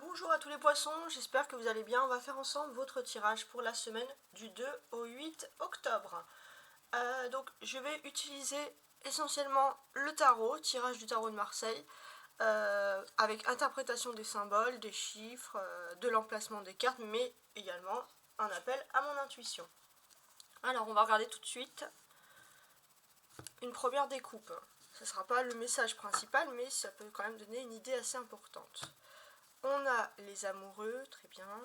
Bonjour à tous les poissons, j'espère que vous allez bien. On va faire ensemble votre tirage pour la semaine du 2 au 8 octobre. Donc je vais utiliser essentiellement le tarot, tirage du tarot de Marseille, avec interprétation des symboles, des chiffres, de l'emplacement des cartes, mais également un appel à mon intuition. Alors on va regarder tout de suite une première découpe. Ce ne sera pas le message principal, mais ça peut quand même donner une idée assez importante. On a les amoureux, très bien,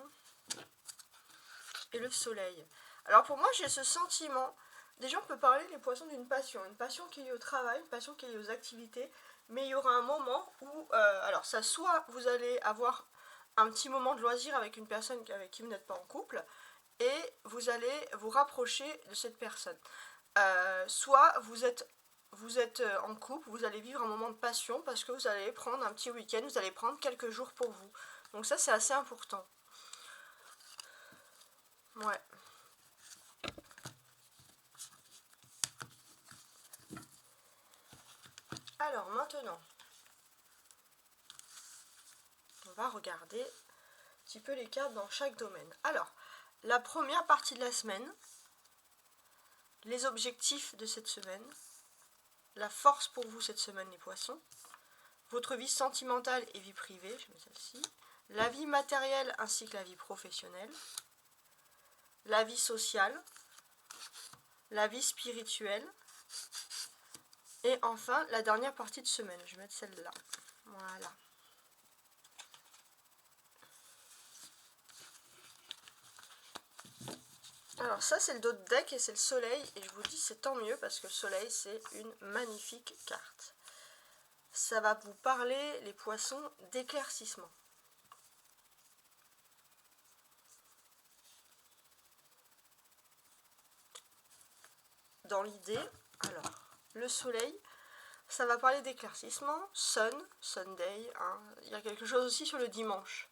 et le soleil. Alors pour moi, j'ai ce sentiment, déjà on peut parler les poissons d'une passion, une passion qui est liée au travail, une passion qui est liée aux activités, mais il y aura un moment où, alors ça, soit vous allez avoir un petit moment de loisir avec une personne avec qui vous n'êtes pas en couple, et vous allez vous rapprocher de cette personne. Soit vous êtes en couple, vous allez vivre un moment de passion parce que vous allez prendre un petit week-end, vous allez prendre quelques jours pour vous. Donc ça, c'est assez important. Ouais. Alors maintenant, on va regarder un petit peu les cartes dans chaque domaine. Alors, la première partie de la semaine, les objectifs de cette semaine, la force pour vous cette semaine les poissons, votre vie sentimentale et vie privée, je mets celle-ci, la vie matérielle ainsi que la vie professionnelle, la vie sociale, la vie spirituelle, et enfin la dernière partie de semaine, je vais mettre celle-là. Voilà. Alors ça c'est le dos de deck et c'est le soleil, et je vous dis c'est tant mieux parce que le soleil c'est une magnifique carte. Ça va vous parler, les poissons, d'éclaircissement. Dans l'idée, alors, le soleil, ça va parler d'éclaircissement, Sunday, hein. Il y a quelque chose aussi sur le dimanche.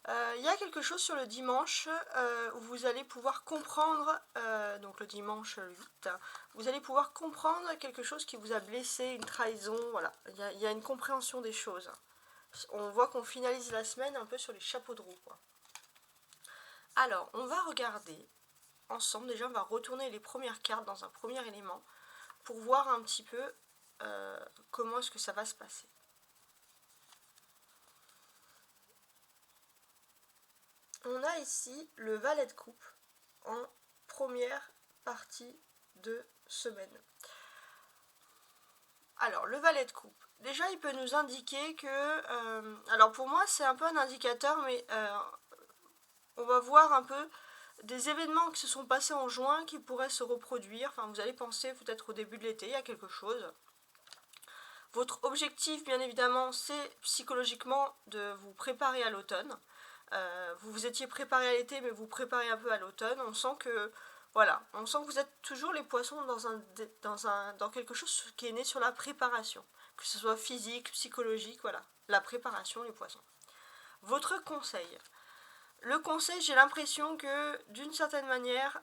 Il y a quelque chose sur le dimanche où vous allez pouvoir comprendre, donc le dimanche 8, vous allez pouvoir comprendre quelque chose qui vous a blessé, une trahison, voilà. Il y a une compréhension des choses. On voit qu'on finalise la semaine un peu sur les chapeaux de roue, quoi. Alors, on va regarder ensemble, déjà on va retourner les premières cartes dans un premier élément pour voir un petit peu comment est-ce que ça va se passer. On a ici le valet de coupe en première partie de semaine. Alors, le valet de coupe, déjà il peut nous indiquer que, alors pour moi c'est un peu un indicateur, mais on va voir un peu des événements qui se sont passés en juin qui pourraient se reproduire. Enfin, vous allez penser peut-être au début de l'été, il y a quelque chose. Votre objectif, bien évidemment, c'est psychologiquement de vous préparer à l'automne. Vous vous étiez préparé à l'été, mais vous préparez un peu à l'automne. On sent que, voilà, on sent que vous êtes toujours les poissons dans quelque chose qui est né sur la préparation. Que ce soit physique, psychologique, voilà. La préparation, les poissons. Votre conseil. Le conseil, j'ai l'impression que, d'une certaine manière,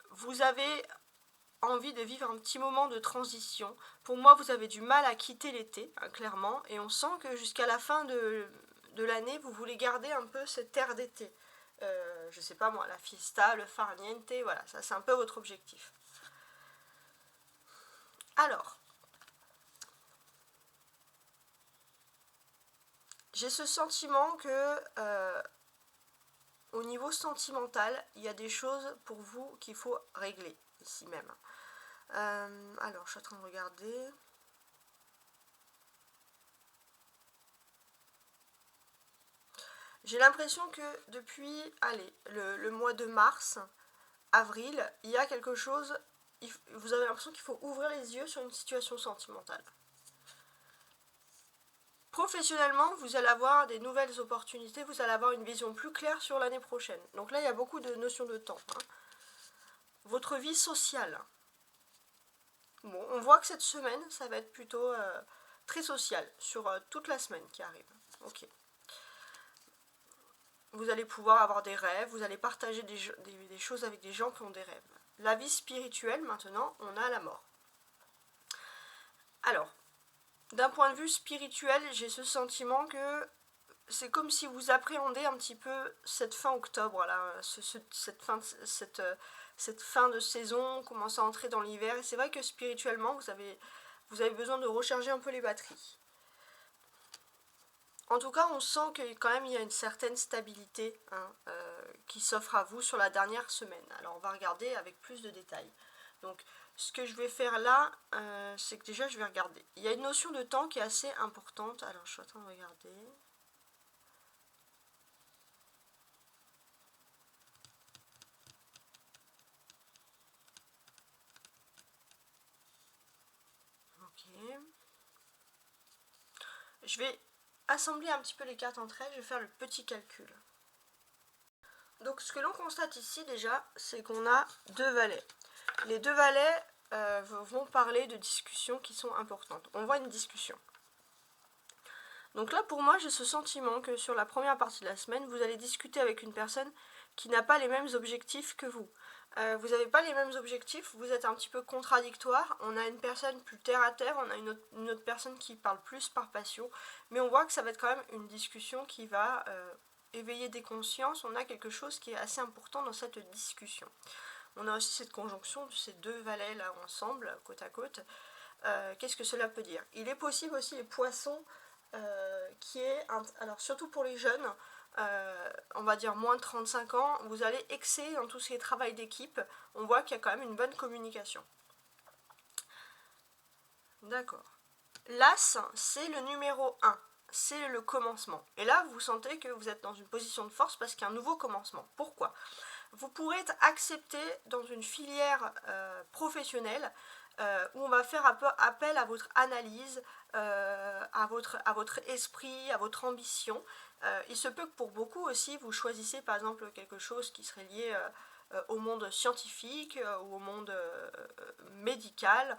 vous avez envie de vivre un petit moment de transition. Pour moi, vous avez du mal à quitter l'été, hein, clairement, et on sent que jusqu'à la fin de l'année, vous voulez garder un peu cet air d'été. Je sais pas moi, la fiesta, le farniente, voilà, ça c'est un peu votre objectif. Alors, j'ai ce sentiment que au niveau sentimental, il y a des choses pour vous qu'il faut régler, ici même. Alors, je suis en train de regarder. J'ai l'impression que depuis, allez, le mois de mars, avril, il y a quelque chose, vous avez l'impression qu'il faut ouvrir les yeux sur une situation sentimentale. Professionnellement, vous allez avoir des nouvelles opportunités, vous allez avoir une vision plus claire sur l'année prochaine. Donc là, il y a beaucoup de notions de temps, hein. Votre vie sociale. Bon, on voit que cette semaine, ça va être plutôt très social, sur toute la semaine qui arrive. Ok. Vous allez pouvoir avoir des rêves, vous allez partager des choses avec des gens qui ont des rêves. La vie spirituelle, maintenant, on a la mort. Alors, d'un point de vue spirituel, j'ai ce sentiment que c'est comme si vous appréhendez un petit peu cette fin octobre, là, cette fin de saison, commence à entrer dans l'hiver. Et c'est vrai que spirituellement, vous avez besoin de recharger un peu les batteries. En tout cas, on sent que quand même il y a une certaine stabilité qui s'offre à vous sur la dernière semaine. Alors on va regarder avec plus de détails. Donc ce que je vais faire là, c'est que déjà je vais regarder. Il y a une notion de temps qui est assez importante. Alors je suis en train de regarder. Ok. Je vais assembler un petit peu les cartes entre elles. Je vais faire le petit calcul. Donc ce que l'on constate ici déjà, c'est qu'on a deux valets. Les deux valets vont parler de discussions qui sont importantes. On voit une discussion. Donc là, pour moi, j'ai ce sentiment que sur la première partie de la semaine, vous allez discuter avec une personne qui n'a pas les mêmes objectifs que vous. Vous n'avez pas les mêmes objectifs, vous êtes un petit peu contradictoire. On a une personne plus terre à terre, on a une autre personne qui parle plus par passion. Mais on voit que ça va être quand même une discussion qui va éveiller des consciences. On a quelque chose qui est assez important dans cette discussion. On a aussi cette conjonction de ces deux valets là ensemble, côte à côte. Qu'est-ce que cela peut dire? Il est possible aussi les poissons alors surtout pour les jeunes, on va dire moins de 35 ans, vous allez exceller dans tout ce qui est travail d'équipe. On voit qu'il y a quand même une bonne communication. D'accord. L'As, c'est le numéro 1. C'est le commencement. Et là, vous sentez que vous êtes dans une position de force parce qu'il y a un nouveau commencement. Pourquoi? Vous pourrez être accepté dans une filière professionnelle où on va faire un peu appel à votre analyse, à votre esprit, à votre ambition. Il se peut que pour beaucoup aussi, vous choisissez par exemple quelque chose qui serait lié au monde scientifique ou au monde médical,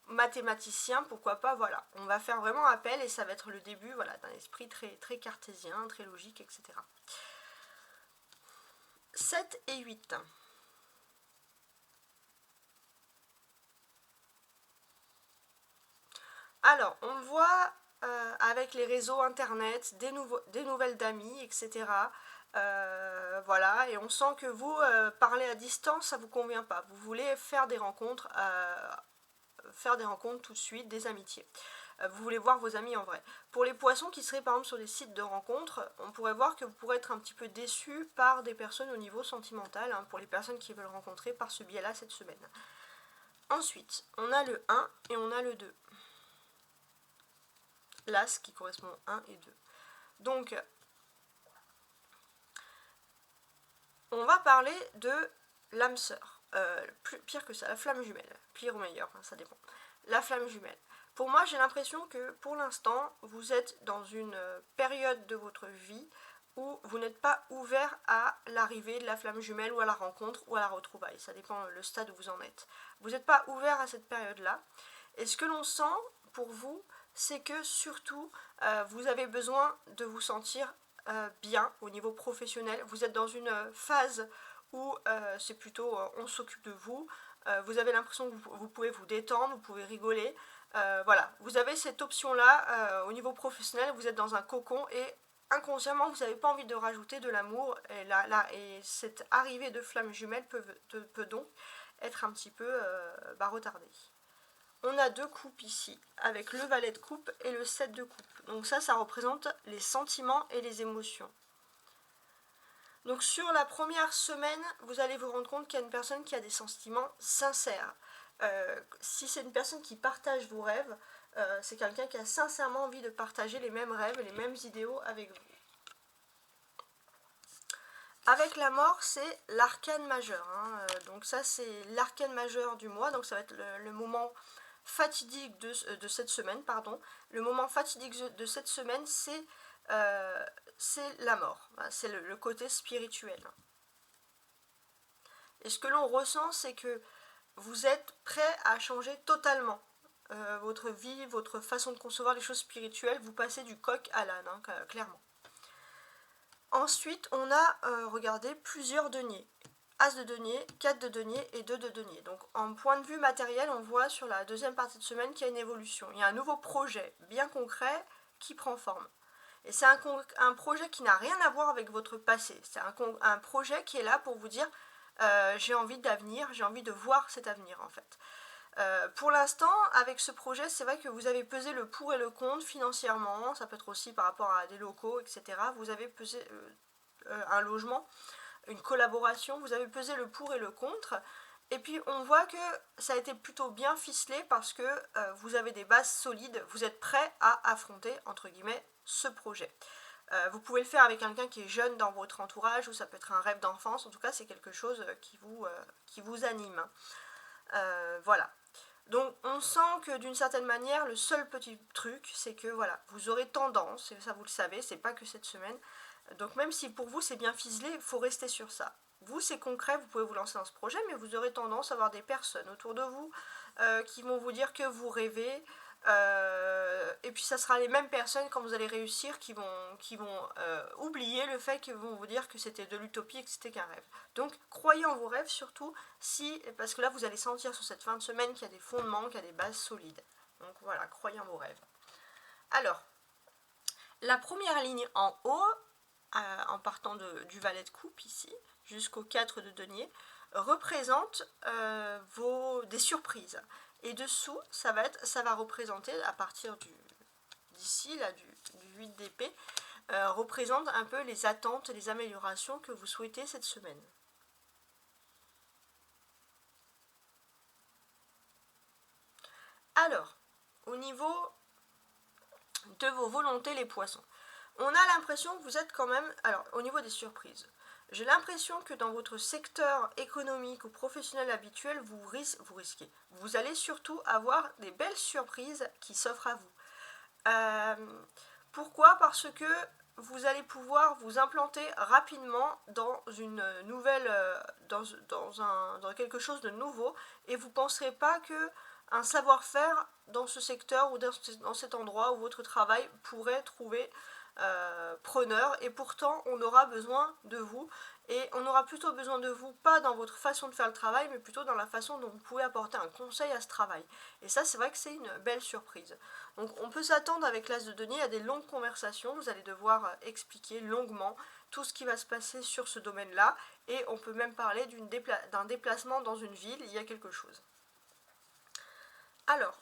mathématicien, pourquoi pas, voilà. On va faire vraiment appel et ça va être le début voilà, d'un esprit très, très cartésien, très logique, etc. 7 et 8. Alors, on voit avec les réseaux internet des nouvelles d'amis, etc. Voilà, et on sent que vous, parler à distance, ça ne vous convient pas. Vous voulez faire des rencontres tout de suite, des amitiés. Vous voulez voir vos amis en vrai. Pour les poissons qui seraient par exemple sur des sites de rencontres, on pourrait voir que vous pourrez être un petit peu déçu par des personnes au niveau sentimental, pour les personnes qui veulent rencontrer par ce biais-là cette semaine. Ensuite, on a le 1 et on a le 2. L'As qui correspond 1 et 2. Donc, on va parler de l'âme sœur. Pire que ça, la flamme jumelle. Pire ou meilleur, ça dépend. La flamme jumelle. Pour moi, j'ai l'impression que pour l'instant, vous êtes dans une période de votre vie où vous n'êtes pas ouvert à l'arrivée de la flamme jumelle ou à la rencontre ou à la retrouvaille. Ça dépend le stade où vous en êtes. Vous n'êtes pas ouvert à cette période-là. Et ce que l'on sent pour vous, c'est que surtout, vous avez besoin de vous sentir bien au niveau professionnel. Vous êtes dans une phase où c'est plutôt on s'occupe de vous. Vous avez l'impression que vous pouvez vous détendre, vous pouvez rigoler. Voilà, vous avez cette option-là au niveau professionnel. Vous êtes dans un cocon et inconsciemment, vous n'avez pas envie de rajouter de l'amour. Et cette arrivée de flamme jumelle peut donc être un petit peu retardée. On a deux coupes ici, avec le valet de coupe et le 7 de coupe. Donc ça représente les sentiments et les émotions. Donc sur la première semaine, vous allez vous rendre compte qu'il y a une personne qui a des sentiments sincères. Si c'est une personne qui partage vos rêves, c'est quelqu'un qui a sincèrement envie de partager les mêmes rêves, les mêmes idéaux avec vous. Avec la mort, c'est l'arcane majeur. Donc ça, c'est l'arcane majeur du mois. Donc ça va être le moment fatidique de cette semaine, pardon. Le moment fatidique de cette semaine, c'est la mort. C'est le côté spirituel. Et ce que l'on ressent, c'est que vous êtes prêt à changer totalement votre vie, votre façon de concevoir les choses spirituelles. Vous passez du coq à l'âne, clairement. Ensuite, on a, regardé, plusieurs deniers. As de denier, 4 de denier et 2 de denier. Donc en point de vue matériel, on voit sur la deuxième partie de semaine qu'il y a une évolution. Il y a un nouveau projet bien concret qui prend forme. Et c'est un projet qui n'a rien à voir avec votre passé. C'est un projet qui est là pour vous dire j'ai envie d'avenir, j'ai envie de voir cet avenir en fait. Pour l'instant, avec ce projet, c'est vrai que vous avez pesé le pour et le contre financièrement, ça peut être aussi par rapport à des locaux, etc. Vous avez pesé un logement, une collaboration, vous avez pesé le pour et le contre. Et puis on voit que ça a été plutôt bien ficelé parce que vous avez des bases solides, vous êtes prêt à affronter, entre guillemets, ce projet. Vous pouvez le faire avec quelqu'un qui est jeune dans votre entourage, ou ça peut être un rêve d'enfance, en tout cas c'est quelque chose qui vous anime. Voilà. Donc on sent que d'une certaine manière, le seul petit truc, c'est que voilà, vous aurez tendance, et ça vous le savez, c'est pas que cette semaine, donc même si pour vous c'est bien ficelé, il faut rester sur ça. Vous c'est concret, vous pouvez vous lancer dans ce projet, mais vous aurez tendance à avoir des personnes autour de vous qui vont vous dire que vous rêvez, et puis ça sera les mêmes personnes quand vous allez réussir qui vont oublier le fait qu'ils vont vous dire que c'était de l'utopie et que c'était qu'un rêve. Donc croyez en vos rêves surtout, parce que là vous allez sentir sur cette fin de semaine qu'il y a des fondements, qu'il y a des bases solides. Donc voilà, croyez en vos rêves. Alors, la première ligne en haut, en partant du valet de coupe ici, jusqu'au 4 de denier, représente des surprises. Et dessous, ça va représenter, à partir d'ici, là, du 8 d'épée, représente un peu les attentes, les améliorations que vous souhaitez cette semaine. Alors, au niveau de vos volontés, les poissons, on a l'impression que vous êtes quand même, alors au niveau des surprises, j'ai l'impression que dans votre secteur économique ou professionnel habituel, vous risquez. Vous allez surtout avoir des belles surprises qui s'offrent à vous. Pourquoi ? Parce que vous allez pouvoir vous implanter rapidement dans une nouvelle, dans quelque chose de nouveau, et vous ne penserez pas que un savoir-faire dans ce secteur ou dans cet endroit où votre travail pourrait trouver preneur, et pourtant on aura besoin de vous, et on aura plutôt besoin de vous, pas dans votre façon de faire le travail, mais plutôt dans la façon dont vous pouvez apporter un conseil à ce travail. Et ça, c'est vrai que c'est une belle surprise. Donc on peut s'attendre avec l'As de denier à des longues conversations, vous allez devoir expliquer longuement tout ce qui va se passer sur ce domaine-là, et on peut même parler d'un déplacement dans une ville, il y a quelque chose. Alors,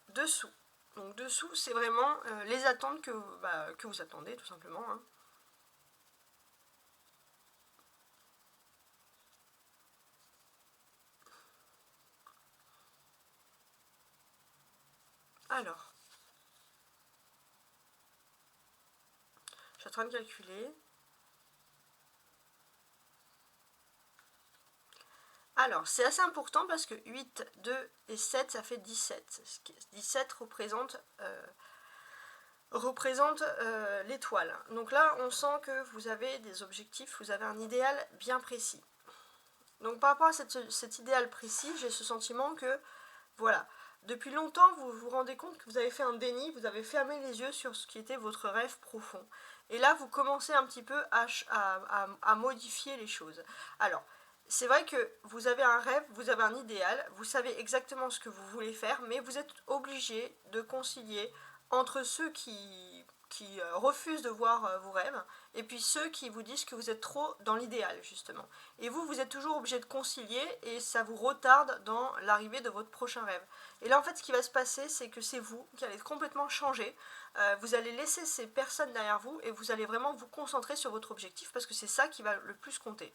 dessous. Donc dessous, c'est vraiment les attentes que vous attendez, tout simplement. Hein. Alors, je suis en train de calculer. Alors, c'est assez important parce que 8, 2 et 7, ça fait 17. 17 représente l'étoile. Donc là, on sent que vous avez des objectifs, vous avez un idéal bien précis. Donc par rapport à cet idéal précis, j'ai ce sentiment que, voilà, depuis longtemps, vous vous rendez compte que vous avez fait un déni, vous avez fermé les yeux sur ce qui était votre rêve profond. Et là, vous commencez un petit peu à modifier les choses. Alors, c'est vrai que vous avez un rêve, vous avez un idéal, vous savez exactement ce que vous voulez faire, mais vous êtes obligé de concilier entre ceux qui refusent de voir vos rêves, et puis ceux qui vous disent que vous êtes trop dans l'idéal, justement. Et vous êtes toujours obligé de concilier, et ça vous retarde dans l'arrivée de votre prochain rêve. Et là, en fait, ce qui va se passer, c'est que c'est vous qui allez complètement changer. Vous allez laisser ces personnes derrière vous, et vous allez vraiment vous concentrer sur votre objectif, parce que c'est ça qui va le plus compter.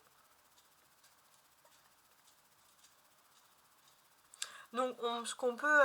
Donc, ce qu'on peut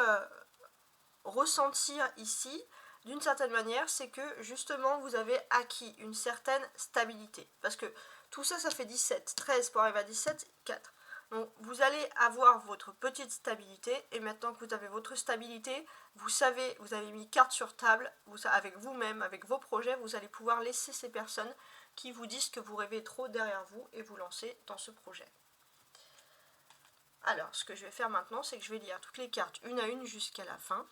ressentir ici, d'une certaine manière, c'est que justement vous avez acquis une certaine stabilité. Parce que tout ça, ça fait 17. 13 pour arriver à 17, 4. Donc vous allez avoir votre petite stabilité, et maintenant que vous avez votre stabilité, vous savez, vous avez mis carte sur table, avec vous-même, avec vos projets, vous allez pouvoir laisser ces personnes qui vous disent que vous rêvez trop derrière vous et vous lancer dans ce projet. Alors, ce que je vais faire maintenant, c'est que je vais lire toutes les cartes une à une jusqu'à la fin,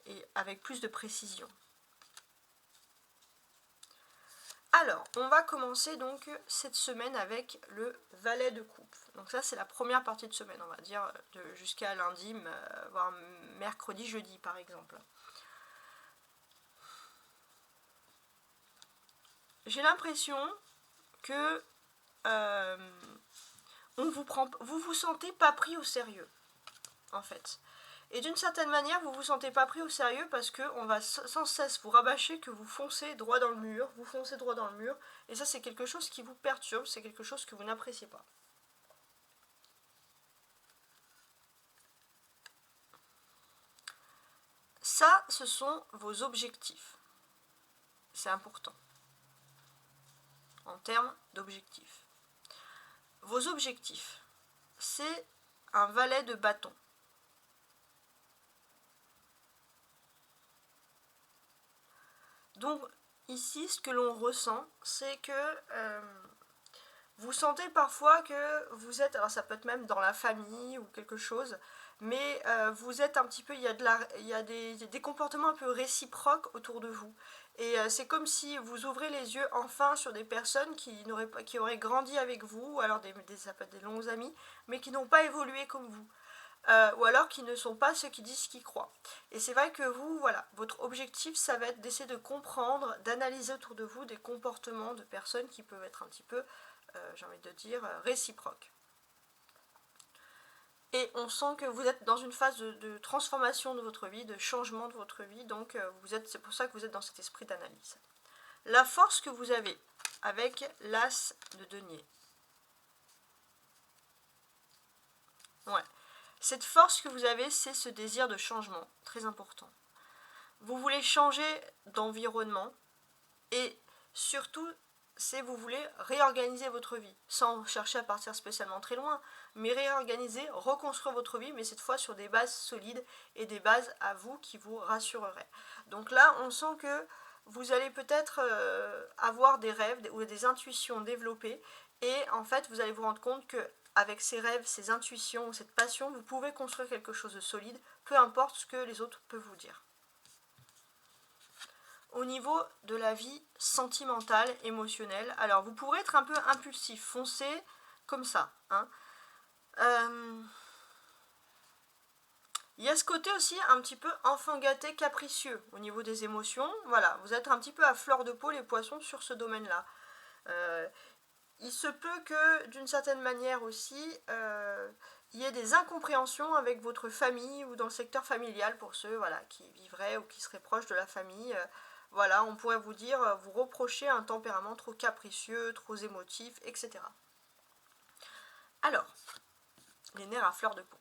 et avec plus de précision. Alors, on va commencer donc cette semaine avec le valet de coupe. Donc ça, c'est la première partie de semaine, on va dire, jusqu'à lundi, voire mercredi, jeudi par exemple. j'ai l'impression que vous vous sentez pas pris au sérieux, en fait. Et d'une certaine manière, vous vous sentez pas pris au sérieux parce qu'on va sans cesse vous rabâcher que vous foncez droit dans le mur, vous foncez droit dans le mur, et ça c'est quelque chose qui vous perturbe, c'est quelque chose que vous n'appréciez pas. Ça, ce sont vos objectifs. C'est important. En termes d'objectifs. Vos objectifs, c'est un valet de bâton. Donc ici, ce que l'on ressent, c'est que vous sentez parfois que vous êtes, alors ça peut être même dans la famille ou quelque chose, mais vous êtes un petit peu, il y a des comportements un peu réciproques autour de vous. Et c'est comme si vous ouvrez les yeux enfin sur des personnes qui auraient grandi avec vous, ou alors ça peut être des longs amis, mais qui n'ont pas évolué comme vous. Ou alors qui ne sont pas ceux qui disent ce qu'ils croient. Et c'est vrai que vous, voilà, votre objectif, ça va être d'essayer de comprendre, d'analyser autour de vous des comportements de personnes qui peuvent être un petit peu, j'ai envie de dire, réciproques. Et on sent que vous êtes dans une phase de transformation de votre vie, de changement de votre vie, donc c'est pour ça que vous êtes dans cet esprit d'analyse. La force que vous avez avec l'as de denier. Ouais. Cette force que vous avez, c'est ce désir de changement, très important. Vous voulez changer d'environnement et surtout, vous voulez réorganiser votre vie, sans chercher à partir spécialement très loin, mais réorganiser, reconstruire votre vie, mais cette fois sur des bases solides et des bases à vous qui vous rassureraient. Donc là, on sent que vous allez peut-être avoir des rêves ou des intuitions développées et en fait, vous allez vous rendre compte que avec ces rêves, ces intuitions, cette passion, vous pouvez construire quelque chose de solide, peu importe ce que les autres peuvent vous dire. Au niveau de la vie sentimentale, émotionnelle, alors vous pourrez être un peu impulsif, foncer comme ça. Hein. Il y a ce côté aussi un petit peu enfant gâté, capricieux au niveau des émotions. Voilà, vous êtes un petit peu à fleur de peau les poissons sur ce domaine-là. Il se peut que d'une certaine manière aussi, il y ait des incompréhensions avec votre famille ou dans le secteur familial pour ceux qui vivraient ou qui seraient proches de la famille. Voilà, on pourrait vous dire, vous reprocher un tempérament trop capricieux, trop émotif, etc. Alors, les nerfs à fleur de peau.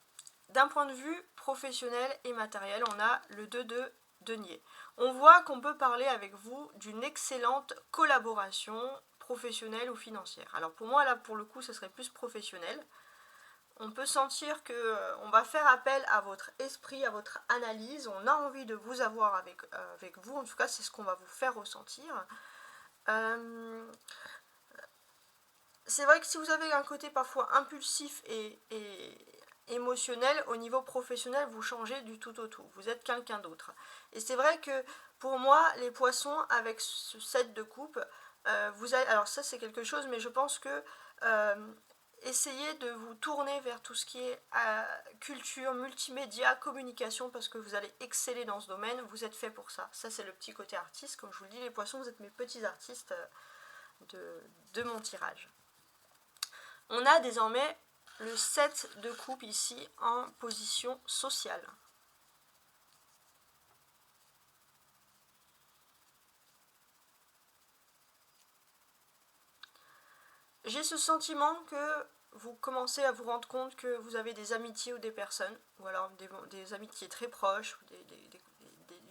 D'un point de vue professionnel et matériel, on a le 2 de denier. On voit qu'on peut parler avec vous d'une excellente collaboration professionnelle ou financière. Alors pour moi, là, pour le coup, ce serait plus professionnel. On peut sentir qu'on va faire appel à votre esprit, à votre analyse. On a envie de vous avoir avec vous. En tout cas, c'est ce qu'on va vous faire ressentir. C'est vrai que si vous avez un côté parfois impulsif et émotionnel, au niveau professionnel, vous changez du tout au tout. Vous êtes quelqu'un d'autre. Et c'est vrai que pour moi, les poissons, avec ce set de coupe, alors ça c'est quelque chose, mais je pense que essayez de vous tourner vers tout ce qui est culture, multimédia, communication, parce que vous allez exceller dans ce domaine, vous êtes fait pour ça. Ça c'est le petit côté artiste, comme je vous le dis, les poissons, vous êtes mes petits artistes de mon tirage. On a désormais le 7 de coupe ici en position sociale. J'ai ce sentiment que vous commencez à vous rendre compte que vous avez des amitiés ou des personnes, ou alors des amitiés très proches, ou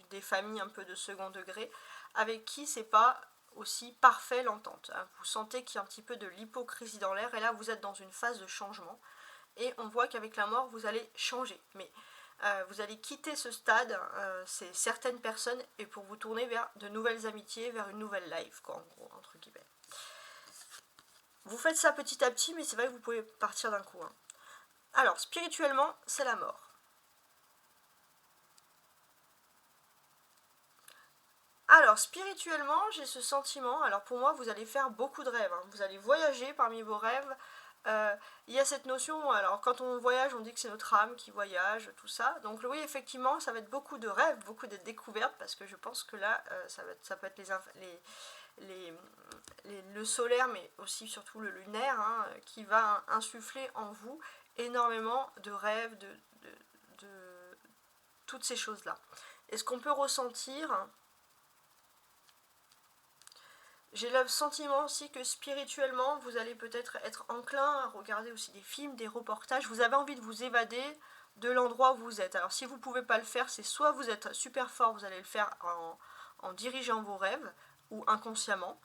des familles un peu de second degré, avec qui c'est pas aussi parfait l'entente. Vous sentez qu'il y a un petit peu de l'hypocrisie dans l'air, et là vous êtes dans une phase de changement. Et on voit qu'avec la mort, vous allez changer. Mais vous allez quitter ce stade, c'est certaines personnes, et pour vous tourner vers de nouvelles amitiés, vers une nouvelle life, quoi, en gros, entre guillemets. Vous faites ça petit à petit, mais c'est vrai que vous pouvez partir d'un coup. Hein. Alors, spirituellement, c'est la mort. Alors, spirituellement, j'ai ce sentiment, alors pour moi, vous allez faire beaucoup de rêves. Hein. Vous allez voyager parmi vos rêves. Il y a cette notion, alors quand on voyage, on dit que c'est notre âme qui voyage, tout ça. Donc oui, effectivement, ça va être beaucoup de rêves, beaucoup de découvertes, parce que je pense que là, ça peut être le solaire, mais aussi surtout le lunaire, hein, qui va insuffler en vous énormément de rêves, de toutes ces choses-là. Et ce qu'on peut ressentir, j'ai le sentiment aussi que spirituellement, vous allez peut-être être enclin à regarder aussi des films, des reportages. Vous avez envie de vous évader de l'endroit où vous êtes. Alors si vous ne pouvez pas le faire, c'est soit vous êtes super fort, vous allez le faire en dirigeant vos rêves, ou inconsciemment.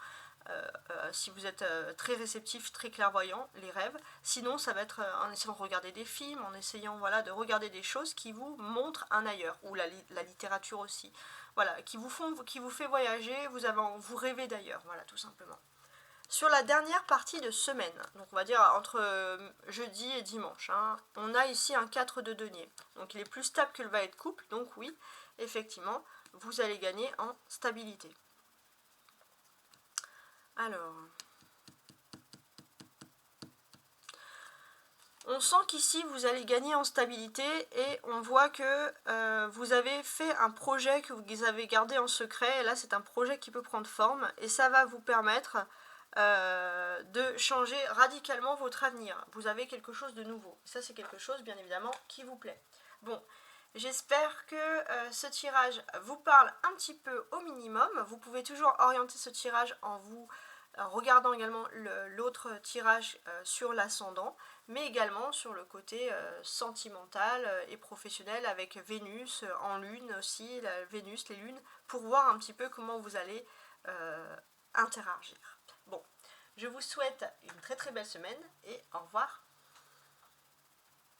Si vous êtes très réceptif, très clairvoyant, les rêves. Sinon, ça va être en essayant de regarder des films, en essayant de regarder des choses qui vous montrent un ailleurs, ou la littérature aussi. Voilà, qui vous fait voyager, vous rêvez d'ailleurs, voilà, tout simplement. Sur la dernière partie de semaine, donc on va dire entre jeudi et dimanche, hein, on a ici un 4 de denier. Donc il est plus stable que le valet de coupe, donc oui, effectivement, vous allez gagner en stabilité. Alors, on sent qu'ici vous allez gagner en stabilité et on voit que vous avez fait un projet que vous avez gardé en secret. Et là, c'est un projet qui peut prendre forme et ça va vous permettre de changer radicalement votre avenir. Vous avez quelque chose de nouveau. Ça, c'est quelque chose, bien évidemment, qui vous plaît. Bon, j'espère que ce tirage vous parle un petit peu au minimum. Vous pouvez toujours orienter ce tirage en regardant également l'autre tirage sur l'ascendant, mais également sur le côté sentimental et professionnel avec Vénus en lune aussi, Vénus, les lunes, pour voir un petit peu comment vous allez interagir. Bon, je vous souhaite une très très belle semaine et au revoir.